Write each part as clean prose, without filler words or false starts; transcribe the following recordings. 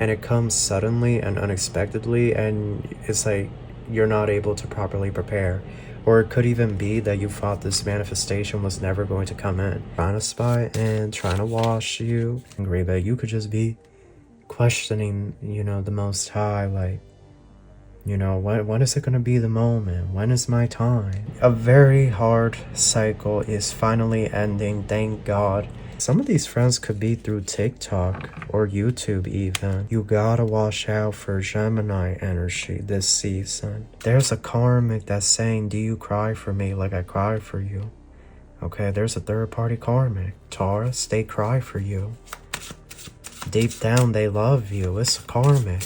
and it comes suddenly and unexpectedly, and it's like you're not able to properly prepare. Or it could even be that you thought this manifestation was never going to come in. Trying to spy and trying to wash you. Angry that you could just be questioning, you know, the Most High, like, you know, when is it going to be the moment? When is my time? A very hard cycle is finally ending, thank God. Some of these friends could be through TikTok or YouTube even. You gotta watch out for Gemini energy this season. There's a karmic that's saying, do you cry for me like I cry for you? Okay, there's a third party karmic. Taurus, they cry for you. Deep down, they love you. It's a karmic.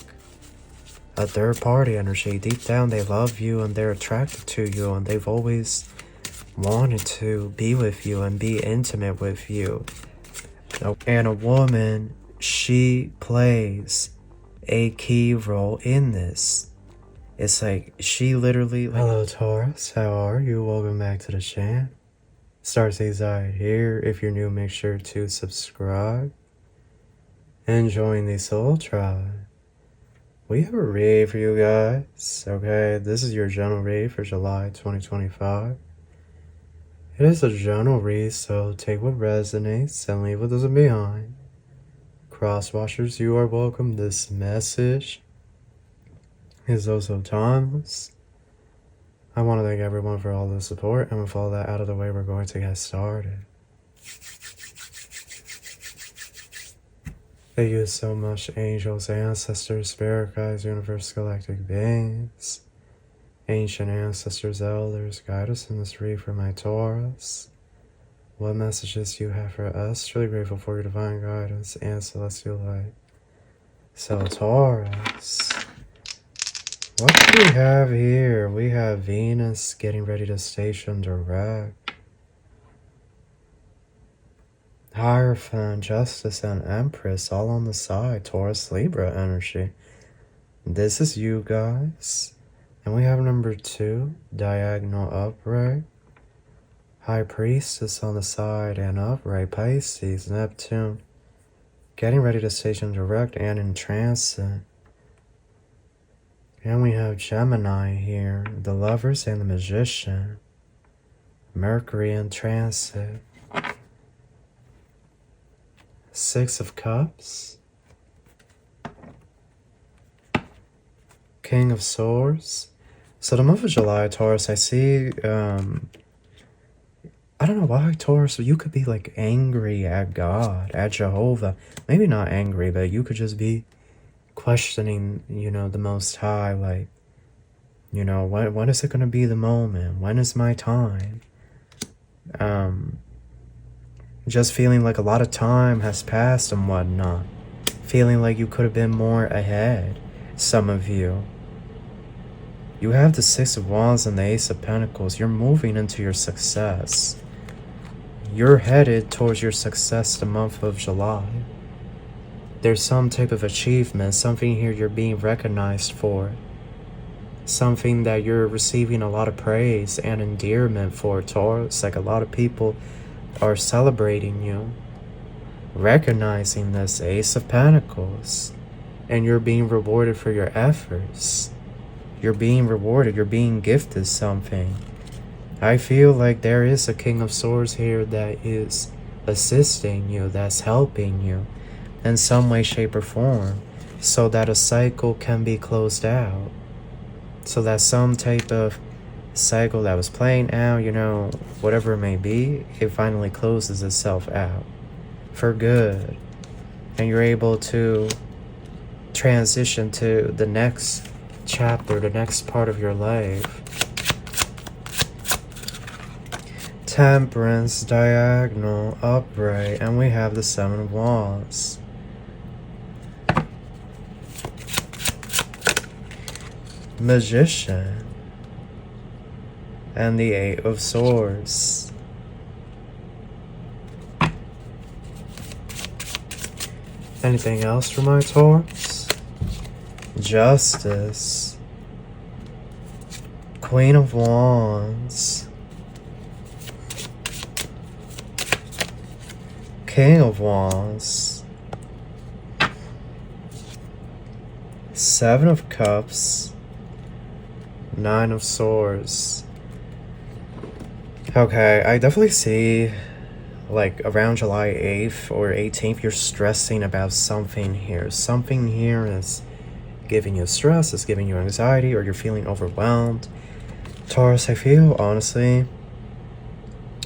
A third party energy. Deep down, they love you and they're attracted to you and they've always wanted to be with you and be intimate with you. And a woman, she plays a key role in this. It's like she literally... Hello Taurus, how are you? Welcome back to the channel. Starseeds here. If you're new, make sure to subscribe and join the Soul Tribe. We have a read for you guys, okay? This is your general read for July 2025. It is a general read, so take what resonates and leave what doesn't behind. Crosswatchers, you are welcome. This message is also timeless. I want to thank everyone for all the support, and with all that out of the way, we're going to get started. Thank you so much, angels, ancestors, spirit guides, universe, galactic beings, ancient ancestors, elders, guide us in this read for my Taurus. What messages you have for us? Truly grateful for your divine guidance and celestial light. So Taurus, what do we have here? We have Venus getting ready to station direct. Hierophant, Justice, and Empress all on the side. Taurus, Libra energy. This is you guys. And we have number 2, diagonal upright. High Priestess on the side and upright. Pisces, Neptune. Getting ready to station direct and in transit. And we have Gemini here. The Lovers and the Magician. Mercury in transit. 6 of Cups. King of Swords. So the month of July, Taurus, I see, I don't know why, Taurus, you could be like angry at God, at Jehovah. Maybe not angry, but you could just be questioning, you know, the Most High, like, you know, when is it going to be the moment? When is my time? Just feeling like a lot of time has passed and whatnot. Feeling like you could have been more ahead, some of you. You have the 6 of Wands and the Ace of Pentacles. You're moving into your success. You're headed towards your success the month of July. There's some type of achievement, something here you're being recognized for. Something that you're receiving a lot of praise and endearment for, Taurus. Like a lot of people are celebrating you, recognizing this Ace of Pentacles, and you're being rewarded for your efforts. You're being rewarded, you're being gifted something. I feel like there is a King of Swords here that is assisting you, that's helping you in some way, shape, or form, so that a cycle can be closed out, so that some type of cycle that was playing out, you know, whatever it may be, it finally closes itself out for good, and you're able to transition to the next chapter, the next part of your life. Temperance, diagonal upright, and we have the 7 of Wands. Magician and the 8 of Swords. Anything else for my Taurus? Justice. Queen of Wands. King of Wands. Seven of Cups, Nine of Swords. Okay, I definitely see, like, around July 8th or 18th, you're stressing about something here. Something here is giving you stress, it's giving you anxiety, or you're feeling overwhelmed. Taurus, I feel, honestly,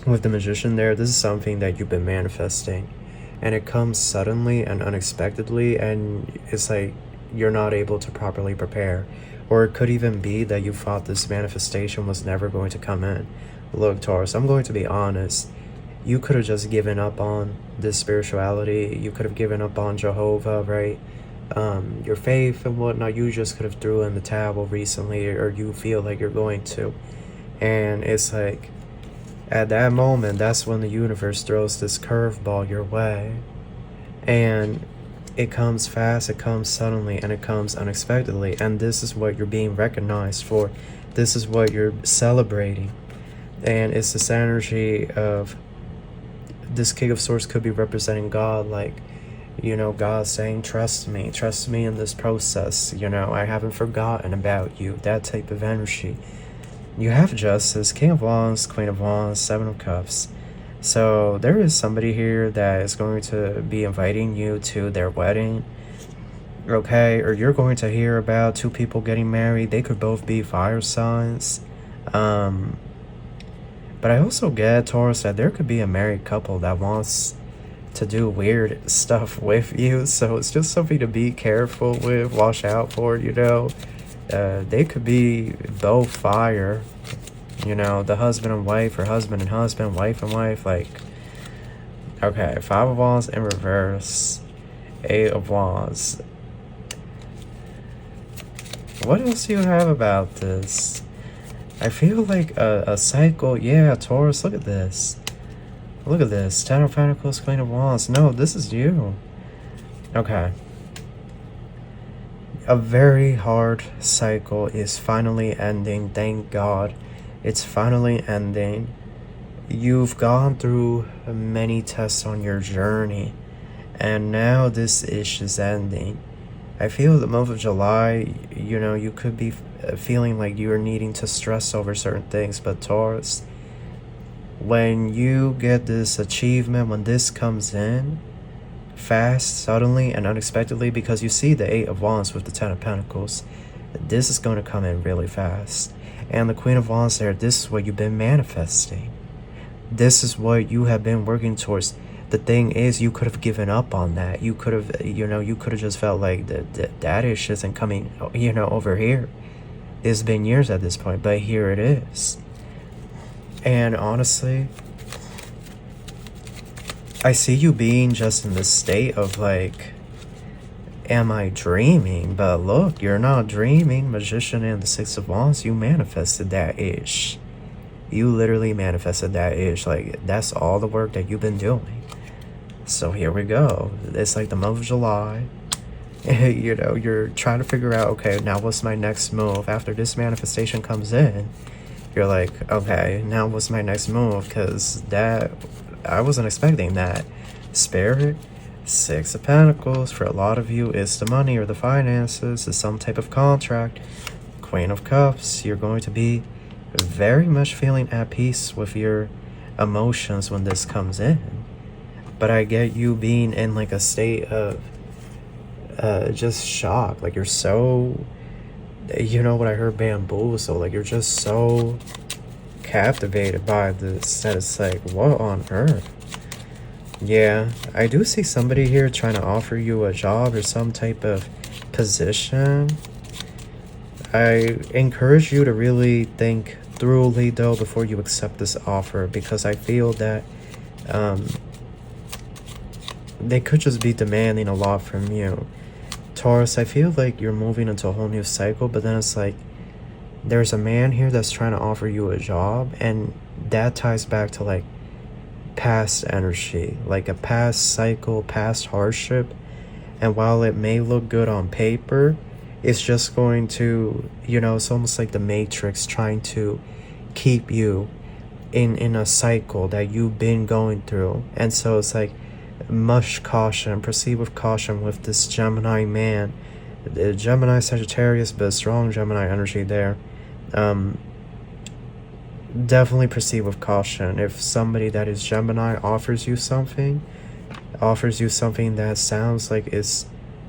with the Magician there, this is something that you've been manifesting. And it comes suddenly and unexpectedly, and it's like you're not able to properly prepare. Or it could even be that you thought this manifestation was never going to come in. Look, Taurus, I'm going to be honest. You could have just given up on this spirituality. You could have given up on Jehovah, right? Your faith and whatnot. You just could have threw in the towel recently, or you feel like you're going to. And it's like, at that moment, that's when the universe throws this curveball your way. And it comes fast, it comes suddenly, and it comes unexpectedly. And this is what you're being recognized for. This is what you're celebrating. And it's this energy of this King of Swords could be representing God, like, you know, God saying, trust me in this process, you know, I haven't forgotten about you, that type of energy. You have Justice, King of Wands, Queen of Wands, Seven of Cups. So there is somebody here that is going to be inviting you to their wedding, okay? Or you're going to hear about two people getting married. They could both be fire signs. But I also get, Taurus, that there could be a married couple that wants to do weird stuff with you. So it's just something to be careful with, watch out for, you know. They could be both fire, you know, the husband and wife, or husband and husband, wife and wife, like, okay, Five of Wands in reverse, Eight of Wands. What else do you have about this? I feel like a cycle. Yeah, Taurus, look at this. Look at this. Ten of Pentacles, Queen of Wands. No, this is you. Okay. A very hard cycle is finally ending. Thank God. It's finally ending. You've gone through many tests on your journey, and now this ish is ending. I feel the month of July, you know, you could be feeling like you're needing to stress over certain things, but Taurus, when you get this achievement, when this comes in fast, suddenly, and unexpectedly, because you see the Eight of Wands with the Ten of Pentacles, this is going to come in really fast. And the Queen of Wands there, this is what you've been manifesting. This is what you have been working towards. The thing is, you could have given up on that. You could have, you know, you could have just felt like that ish isn't coming, you know, over here. It's been years at this point, but here it is. And honestly, I see you being just in this state of like, am I dreaming? But look, you're not dreaming. Magician and the Six of Wands, you manifested that ish. You literally manifested that ish. Like, that's all the work that you've been doing. So here we go. It's like the month of July. You know, you're trying to figure out, okay, now what's my next move? After this manifestation comes in, you're like, okay, now what's my next move? Because that, I wasn't expecting that. Spirit, Six of Pentacles, for a lot of you, it's the money or the finances, it's some type of contract. Queen of Cups, you're going to be very much feeling at peace with your emotions when this comes in. But I get you being in like a state of just shock. Like, you're so, you know what I heard, bamboozled. Like, you're just so captivated by this that it's like, what on earth? Yeah, I do see somebody here trying to offer you a job or some type of position. I encourage you to really think thoroughly though before you accept this offer, because I feel that they could just be demanding a lot from you. Taurus, I feel like you're moving into a whole new cycle, but then it's like there's a man here that's trying to offer you a job, and that ties back to like past energy, like a past cycle, past hardship. And while it may look good on paper, it's just going to, you know, it's almost like the Matrix trying to keep you in a cycle that you've been going through. And so it's like, much caution, proceed with caution with this Gemini man Gemini, Sagittarius, but strong Gemini energy there. Definitely proceed with caution. If somebody that is Gemini offers you something that sounds like it's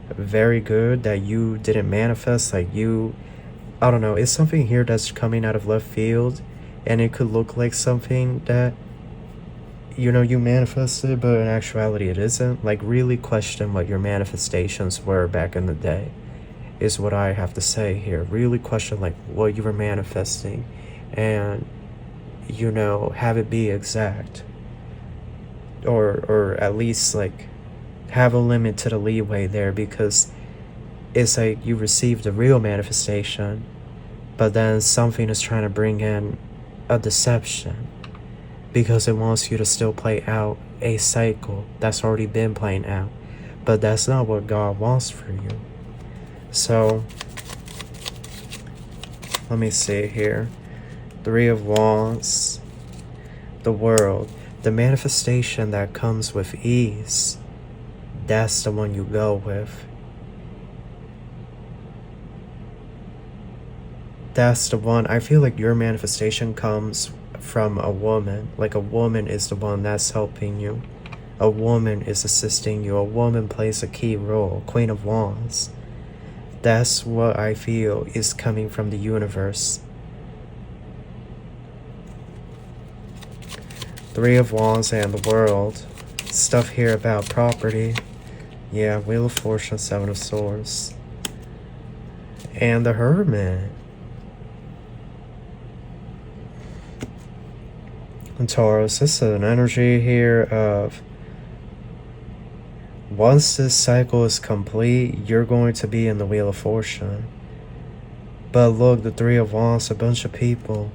very good, that you didn't manifest, like I don't know, it's something here that's coming out of left field, and it could look like something that, you know, you manifested, but in actuality it isn't. Like, really question what your manifestations were back in the day, is what I have to say here. Really question, like, what you were manifesting, and, you know, have it be exact. Or at least, like, have a limit to the leeway there, because it's like you received a real manifestation, but then something is trying to bring in a deception, because it wants you to still play out a cycle that's already been playing out. But that's not what God wants for you. So, let me see here. 3 of Wands, the World. The manifestation that comes with ease, that's the one you go with. That's the one. I feel like your manifestation comes from a woman. Like, a woman is the one that's helping you. A woman is assisting you. A woman plays a key role. Queen of Wands. That's what I feel is coming from the universe. 3 of Wands and the World. Stuff here about property. Yeah, Wheel of Fortune, 7 of Swords. And the Hermit. And Taurus, this is an energy here of, once this cycle is complete, you're going to be in the Wheel of Fortune. But look, the 3 of Wands, a bunch of people.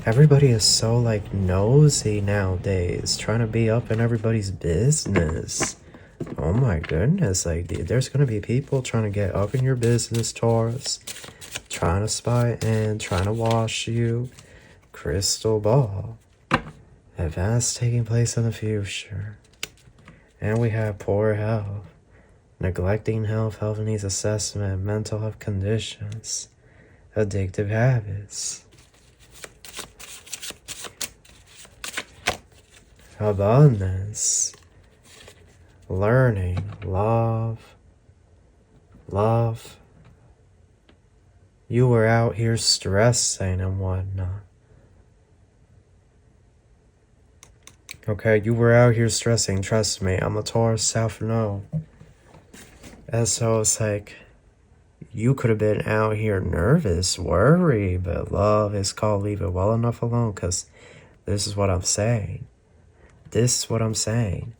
Everybody is so, like, nosy nowadays, trying to be up in everybody's business. Oh my goodness, like, there's gonna be people trying to get up in your business, Taurus. Trying to spy in, trying to wash you. Crystal ball. Events taking place in the future. And we have poor health. Neglecting health, health needs assessment, mental health conditions. Addictive habits. Abundance, learning, love. You were out here stressing and whatnot. Okay, you were out here stressing, trust me, I'm a Taurus, self-know. And so it's like, you could have been out here nervous, worried, but love is called leave it well enough alone, because this is what I'm saying. This is what I'm saying.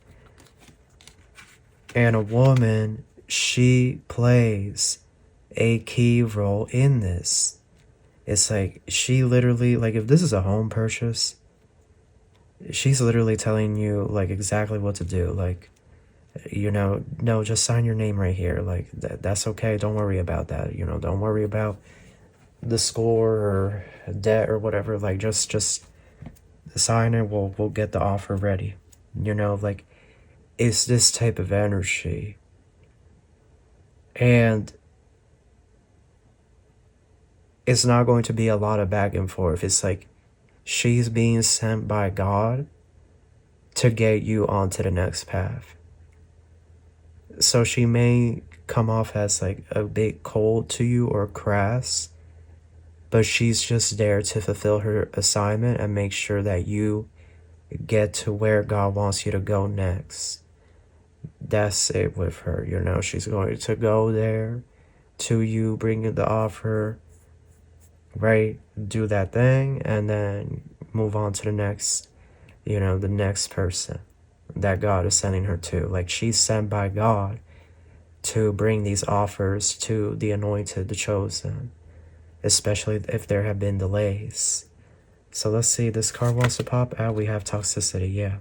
And a woman, she plays a key role in this. It's like, she literally, like, if this is a home purchase, she's literally telling you, like, exactly what to do. Like, you know, no, just sign your name right here. Like, that's okay. Don't worry about that. You know, don't worry about the score or debt or whatever. Like, just sign it. We'll get the offer ready. You know, like, it's this type of energy. And it's not going to be a lot of back and forth. It's like, she's being sent by God to get you onto the next path. So she may come off as, like, a bit cold to you or crass, but she's just there to fulfill her assignment and make sure that you get to where God wants you to go next. That's it with her, you know. She's going to go there to you, bring you the offer, right? Do that thing, and then move on to the next, you know, the next person that God is sending her to. Like, she's sent by God to bring these offers to the anointed, the chosen, especially if there have been delays. So let's see, this card wants to pop out. We have toxicity, yeah.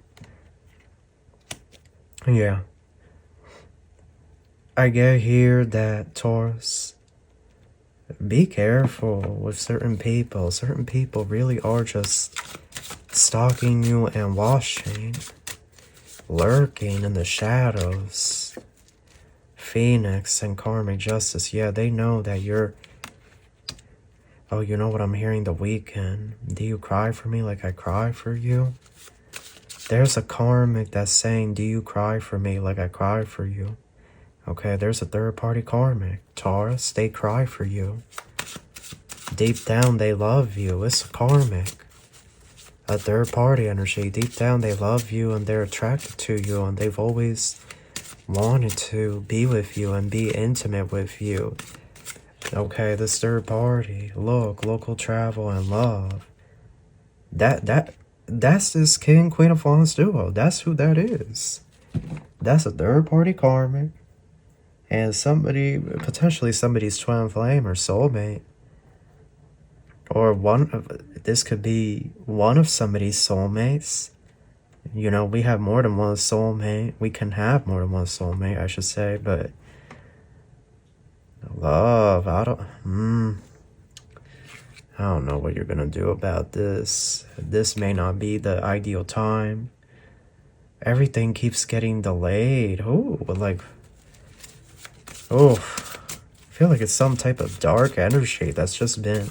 I get here that, Taurus, be careful with certain people. Certain people really are just stalking you and watching, lurking in the shadows, Phoenix and karmic justice. Yeah, they know that you're... Oh, you know what I'm hearing? The weekend. Do you cry for me like I cry for you? There's a karmic that's saying, do you cry for me like I cry for you? Okay, there's a third-party karmic. Taurus, they cry for you. Deep down, they love you. It's a karmic. A third-party energy. Deep down, they love you and they're attracted to you. And they've always wanted to be with you and be intimate with you. Okay, this third party. Look, local travel and love. That's this King, Queen of Wands duo. That's who that is. That's a third-party karmic. And somebody, potentially somebody's twin flame or soulmate. Or this could be one of somebody's soulmates. You know, we have more than one soulmate. We can have more than one soulmate, I should say. But love, I don't know what you're gonna do about this. This may not be the ideal time. Everything keeps getting delayed. I feel like it's some type of dark energy that's just been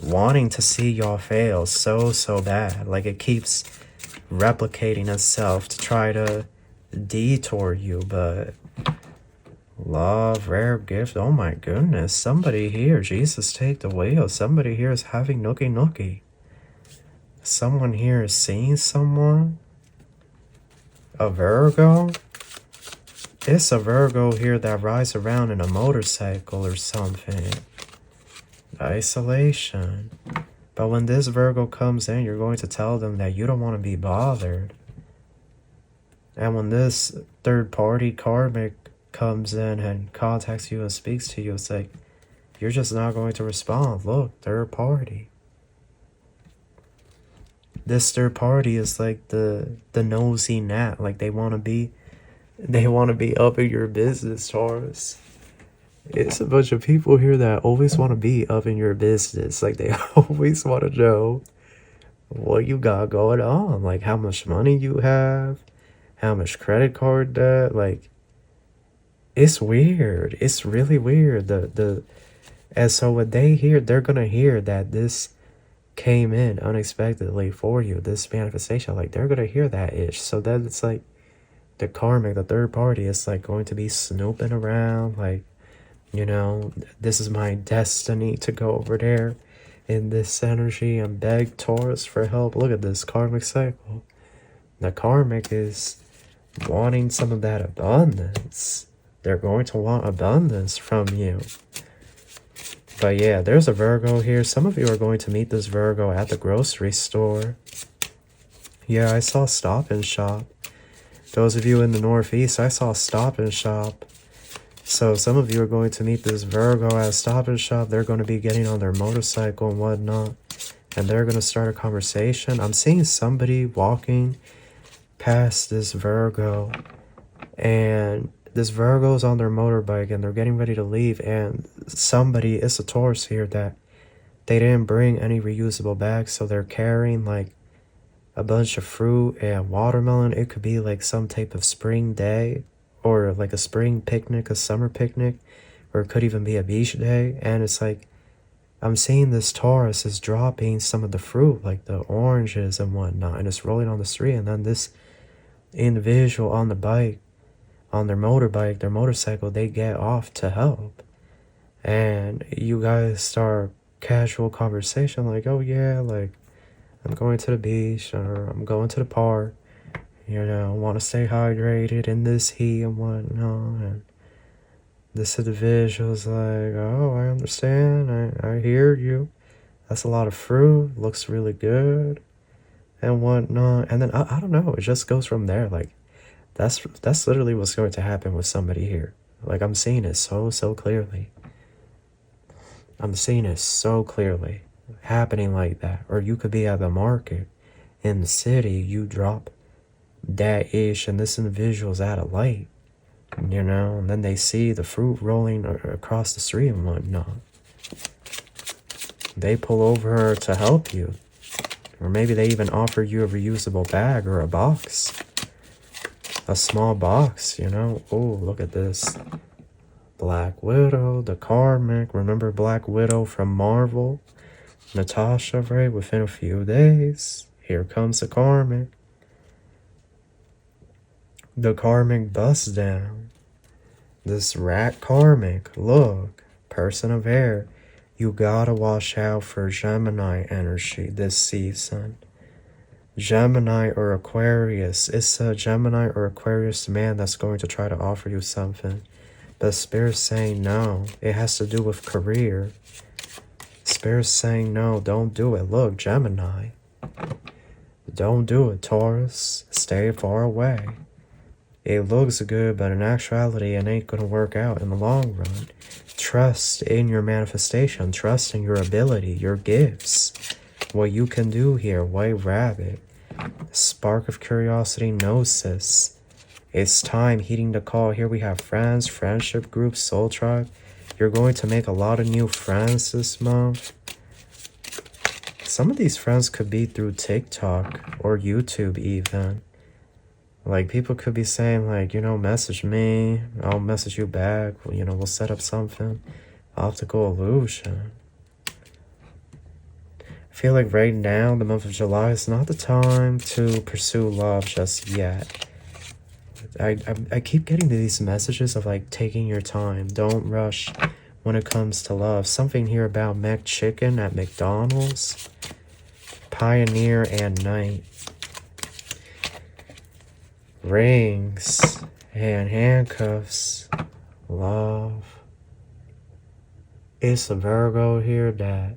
wanting to see y'all fail so bad. Like it keeps replicating itself to try to detour you. But love, rare gift. Oh my goodness. Somebody here. Jesus, take the wheel. Somebody here is having nookie. Someone here is seeing someone. A Virgo. It's a Virgo here that rides around in a motorcycle or something. Isolation. But when this Virgo comes in, you're going to tell them that you don't want to be bothered. And when this third party karmic comes in and contacts you and speaks to you, it's like, you're just not going to respond. Look, third party. This third party is like the nosy gnat. Like they want to be up in your business, Taurus. It's a bunch of people here that always want to be up in your business. Like they always want to know what you got going on. Like how much money you have, how much credit card debt. Like it's weird. It's really weird. And so when they hear, they're gonna hear that this came in unexpectedly for you, this manifestation. Like they're gonna hear that ish. So then it's like the karmic, the third party, is like going to be snooping around, like, you know, this is my destiny to go over there in this energy and beg Taurus for help. Look at this karmic cycle. The karmic is wanting some of that abundance. They're going to want abundance from you. But yeah, there's a Virgo here. Some of you are going to meet this Virgo at the grocery store. Yeah, I saw Stop and Shop. Those of you in the Northeast, I saw Stop and Shop. So some of you are going to meet this Virgo at Stop and Shop. They're going to be getting on their motorcycle and whatnot. And they're going to start a conversation. I'm seeing somebody walking past this Virgo. And this Virgo's on their motorbike and they're getting ready to leave. And somebody, it's a Taurus here, that they didn't bring any reusable bags. So they're carrying like a bunch of fruit and watermelon. It could be like some type of spring day. Or like a spring picnic, a summer picnic, or it could even be a beach day. And it's like, I'm seeing this Taurus is dropping some of the fruit, like the oranges and whatnot, and it's rolling on the street. And then this individual on the bike, on their motorbike, their motorcycle, they get off to help. And you guys start casual conversation like, oh yeah, like I'm going to the beach or I'm going to the park. You know, want to stay hydrated in this heat and whatnot. And this individual's like, oh, I understand. I hear you. That's a lot of fruit. Looks really good. And whatnot. And then, I don't know. It just goes from there. Like, that's literally what's going to happen with somebody here. Like, I'm seeing it so clearly. I'm seeing it so clearly. Happening like that. Or you could be at the market in the city. You drop that ish and this individual's at a light, you know, and then they see the fruit rolling across the street and whatnot. They pull over to help you, or maybe they even offer you a reusable bag or a box, a small box, you know. Oh, look at this. Black Widow, the Karmic. Remember Black Widow from Marvel? Natasha, right? Within a few days, here comes the Karmic. The Karmic busts down. This rat Karmic, look, person of air. You gotta watch out for Gemini energy this season. Gemini or Aquarius. It's a Gemini or Aquarius man that's going to try to offer you something. But Spirit's saying no. It has to do with career. Spirit's saying no, don't do it. Look, Gemini. Don't do it, Taurus. Stay far away. It looks good, but in actuality, it ain't gonna work out in the long run. Trust in your manifestation. Trust in your ability, your gifts. What you can do here, White Rabbit. Spark of curiosity, gnosis. It's time, heeding the call. Here we have friends, friendship groups, soul tribe. You're going to make a lot of new friends this month. Some of these friends could be through TikTok or YouTube even. Like, people could be saying, like, you know, message me, I'll message you back, you know, we'll set up something. Optical illusion. I feel like right now, the month of July, is not the time to pursue love just yet. I keep getting these messages of, like, taking your time. Don't rush when it comes to love. Something here about McChicken at McDonald's. Pioneer and Knight. Rings and handcuffs. Love. It's a Virgo here that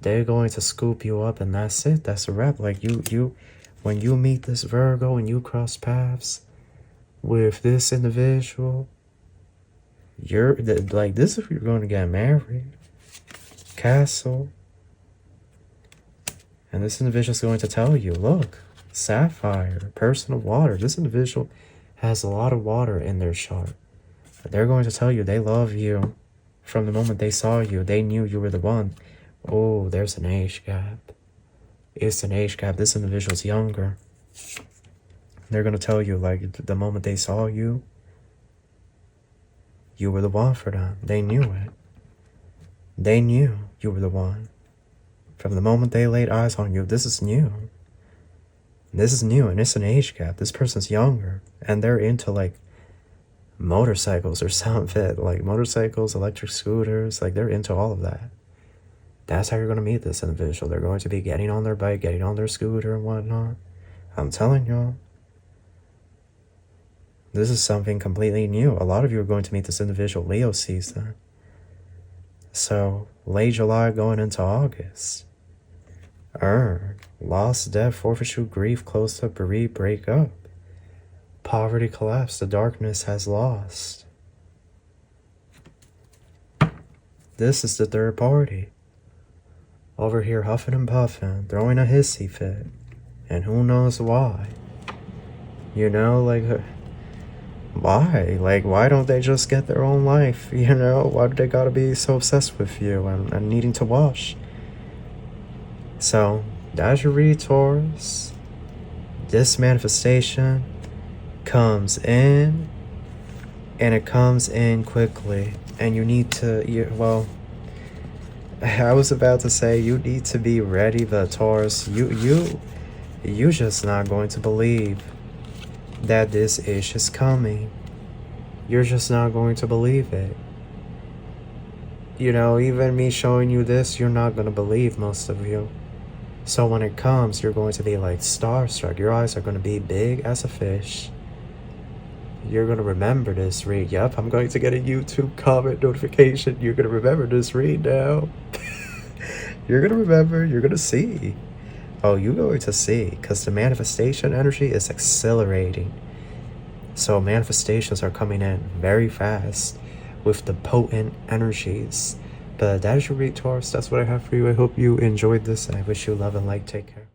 they're going to scoop you up, and that's it. That's a wrap. Like, when you meet this Virgo and you cross paths with this individual, you're like, this is if you're going to get married. Castle. And this individual is going to tell you, look, Sapphire, person of water. This individual has a lot of water in their chart. They're going to tell you they love you from the moment they saw you. They knew you were the one. Oh, there's an age gap. It's an age gap. This individual's younger. They're going to tell you, like, the moment they saw you, you were the one for them. They knew it. They knew you were the one. From the moment they laid eyes on you, this is new. This is new, and it's an age gap. This person's younger, and they're into, like, motorcycles or something. Like, motorcycles, electric scooters, like, they're into all of that. That's how you're going to meet this individual. They're going to be getting on their bike, getting on their scooter and whatnot. I'm telling y'all. This is something completely new. A lot of you are going to meet this individual Leo season. So, late July going into August. Earn. Loss, death, forfeiture, grief, close up, bereave, break up. Poverty, collapse. The darkness has lost. This is the third party. Over here huffing and puffing, throwing a hissy fit. And who knows why. You know, like, why? Like, why don't they just get their own life? You know, why do they gotta be so obsessed with you and needing to wash? So, that's your read, Taurus. This manifestation comes in, and it comes in quickly. And you need to, well, I was about to say you need to be ready, but Taurus, you just not going to believe that this ish is coming. You're just not going to believe it. You know, even me showing you this, you're not going to believe, most of you. So when it comes, you're going to be like starstruck. Your eyes are going to be big as a fish. You're going to remember this read. Yep, I'm going to get a YouTube comment notification. You're going to remember this read now. You're going to remember. You're going to see. Oh, you're going to see. Because the manifestation energy is accelerating. So manifestations are coming in very fast with the potent energies. But that is your read, Taurus. That's what I have for you. I hope you enjoyed this, and I wish you love and light. Take care.